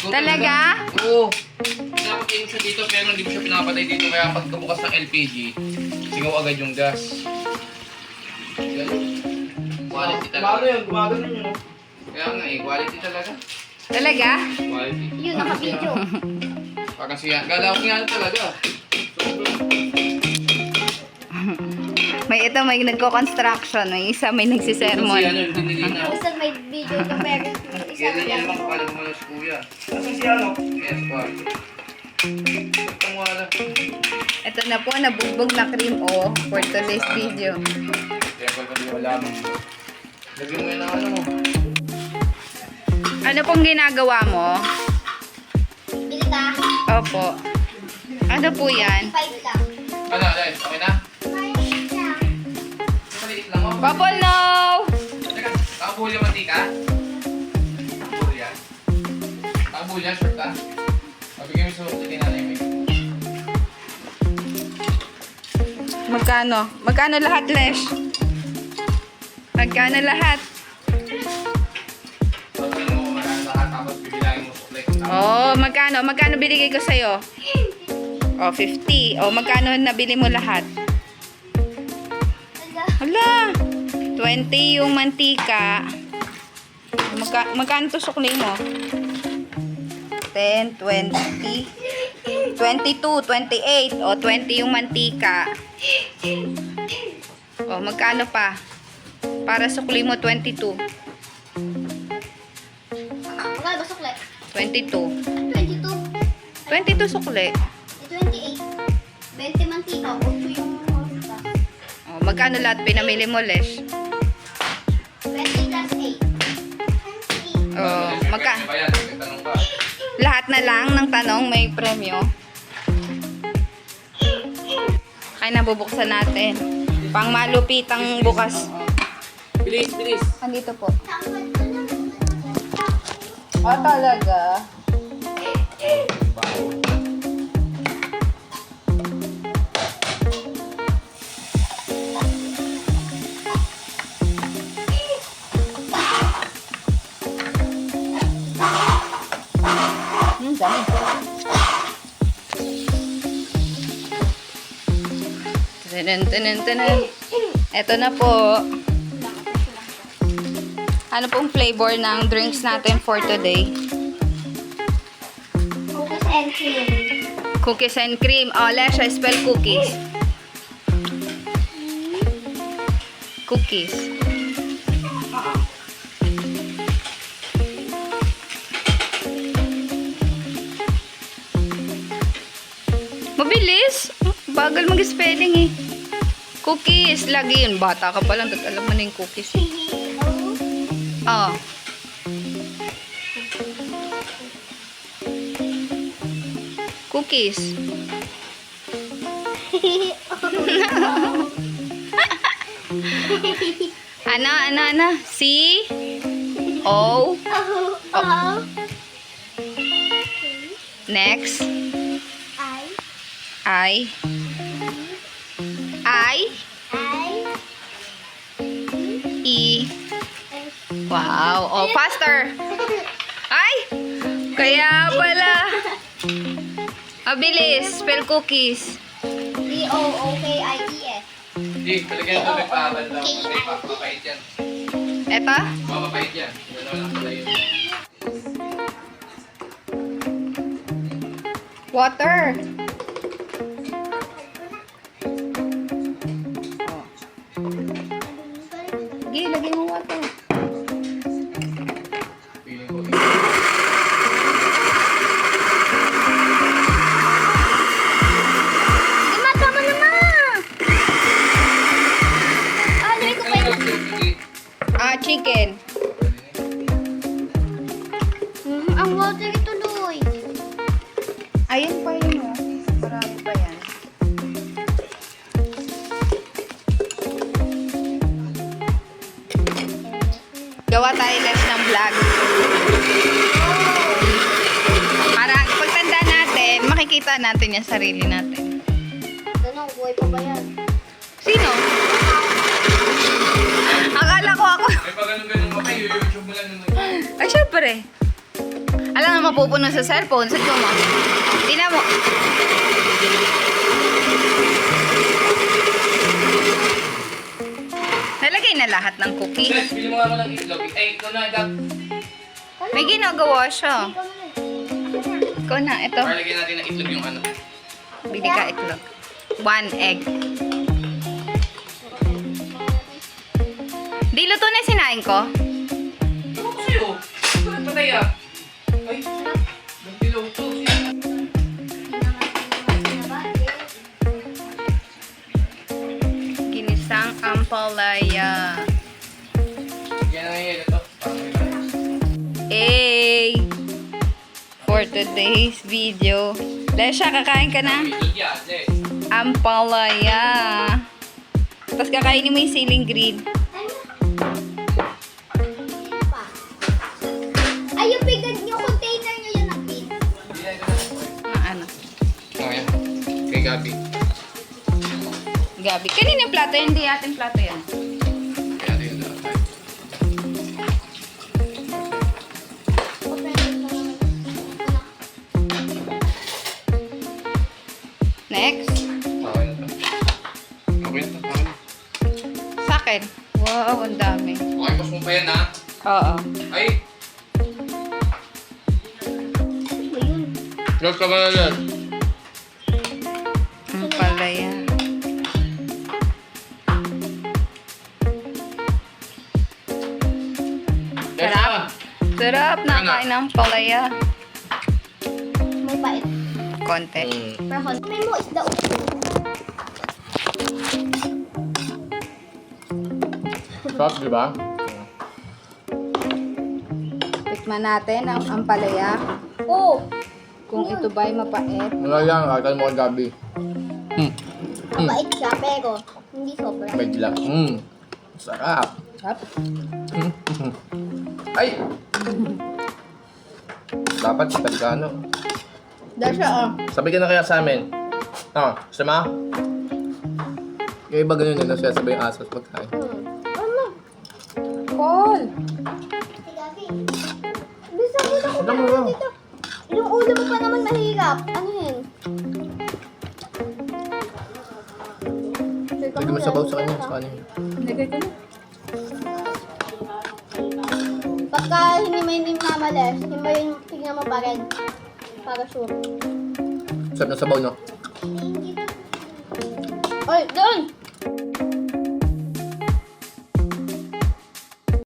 Talaga? Oo. Pinapatay mo siya dito pero hindi mo siya pinapatay dito. Kaya pagkabukas ng LPG, singaw agad yung gas. Ganun. Quality talaga. Bago yun, gumagano yun. No? Kaya nga eh, quality talaga. Talaga? Quality. Yun, naka-video. Parang siya. Galaw ko nga talaga. May ito, may nagko-construction. May isa, may nagsisermon. Kasi ano, hindi nilinaw. Minsan may video ka pero isa Kaya lang. yan naman kapala mo na si kuya. Nasaan si ano? Yes, pa. Ang wala. Ito na po, nabugbog na cream for today's video. Kaya pag hindi wala mo. Lagyan mo yun ang ano mo. Ano pong ginagawa mo? Bili ka, Opo. Ano po yan? 5 lang. Ano, guys? Okay na? 5 lang. Maliit lang oh. Papa, no! Teka, nakabuhol yung mantika? Nakabuhol yan? Nakabuhol yan, short ah? Mabigyan mo sa tinanay mo. Magkano? Magkano lahat, Lesh? Magkano lahat? Tapos mo kung magkano lahat, tapos bibilangin mo suklay. Oh, magkano? Magkano binigay ko sa'yo? Oh, 50. Oh, magkano nabili mo lahat? Hala, 20 yung mantika. Magkano to sukli mo? 10, 20, 22, 28. O, 20 yung mantika. O, magkano pa? Para sukli mo, 22. Magkano ba sukle? 22. 22. 22 sukli. 28. 20 mantika. 8 yung horta. O, magkano lahat pinamili mo, Lesh? 20 plus 8. O, Magkano ba yan? May tanong pa. lahat na lang ng tanong may premyo. Kaya nabubuksan natin. Pang malupitang bukas. Bilis, bilis. Andito po. O, talaga? Dami. Tenen. Ito na po. Ano pong flavor ng drinks natin for today? Focus and cream. Cookies and cream. Oh, Lesha, spell cookies. Cookies. Mabilis. Bagal mag-spelling eh. Cookies. Lagi yun. Bata ka pa lang. Alam mo na yung cookies eh. Oh. Cookies. Ano? C O Next. I E. Wow. Oh, faster. Ay! Kaya pala. Mabilis. Spell cookies. D-O-O-K-I-E-S. Hindi, palagyan ito may paabal lang. May papapait yan. Eto? Papapait yan. Gano'n lang pala yun. Water. Sige, lagay mo water. Feeling ko. Tama naman! Ah, nilagay ko pa yun. Chicken. Ang water ito, Loy. Ayun pa yun, oh. Marami pa yan. Gawa tayo guys ng vlog. Para pagtanda natin, makikita natin yung sarili natin. Tanong, buhay pa ba yan? Sino? Akala ko ako. May pag ganun-ganun mo kayo, YouTube mo lang naman. Ay, syempre. Alam na mapupuno sa cellphone. Sa mo. Tingnan mo. Nalagay na lahat ng cookie. Bes, bili mo nga mo ng itlog. Ay, ikaw na, ikaw. May ginagawa siya. Ikaw na, ito. Para lagyan natin ng itlog yung ano. Bili ka itlog. 1 egg. Di luto na sinain ko. Ano ko sa'yo? Ito nagpatay ah. Ay, nagdilaw to siya. Ginisang ampalaya. Yan na ngayon ito. Hey! For today's video. Lesha, kakain ka na? Itlog yan, Des. Ampalaya. Tapos kakainin mo yung ceiling green. Ay, yung bigad yung container nyo yun ang pin. Na ano? Oh, yan. Kay Gabi. Gabi. Kanina yung plato yan? Hindi ating plato yan. Kaya natin yung lahat. Next. Okay na to. Okay na to. Okay na. Sa akin. Wow, ang dami. Okay, boss mo pa yan ha. Oo. Ay! Lord ka ba na yan? Ampalaya. Sarap. Sarap. Nakain ng ampalaya. May pait. Konti. Pero may mo isda upo. Sarap, di ba? Tikman natin ang ampalaya. Oh! Kung ito ba'y mapait. Wala lang, kakal mo kay Gabi. Mabait siya, pero hindi sobra. May dilak. Sarap. Sarap. Ay! Dapat kapag ka ano. Dahil siya, oh. Sabi ka na kaya sa amin. Gusto mo? Yung iba ganun na siya sabay yung asos pagkain. Ano? Paul! Si Gabi. Bisa dito ko Ano mo? dito. Yung ulo mo pa naman mahirap. Ano yun? Pwede mo sabaw sa kanya. Sa kanya. Lagay ko na. Pagka hindi mo hindi mamalas, himayin, tingnan mo pa rin. Para sure. Sarap na sabaw, no? Ay, doon!